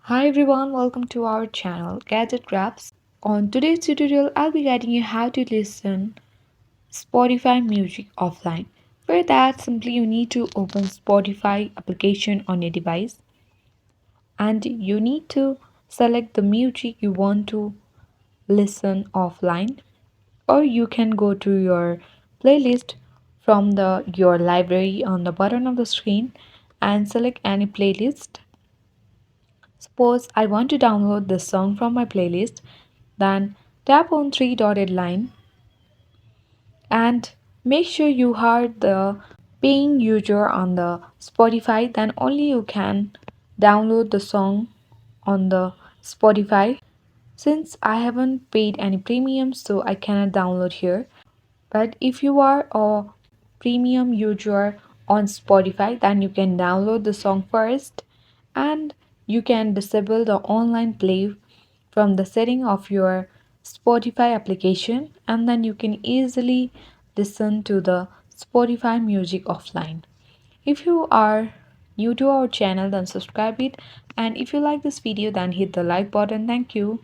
Hi everyone, welcome to our channel Gadget Grabs. On today's tutorial, I'll be guiding you how to listen Spotify music offline. For that, simply you need to open Spotify application on your device and you need to select the music you want to listen offline, or you can go to your playlist from the your library on the bottom of the screen and select any playlist. Suppose I want to download this song from my playlist, then tap on three dotted line and make sure you are the paying user on the Spotify, then only you can download the song on the Spotify. Since I haven't paid any premium, so I cannot download here. But if you are a premium user on Spotify, then you can download the song first and you can disable the online play from the setting of your Spotify application, and then you can easily listen to the Spotify music offline. If you are new to our channel, then subscribe it, and if you like this video, then hit the like button. Thank you.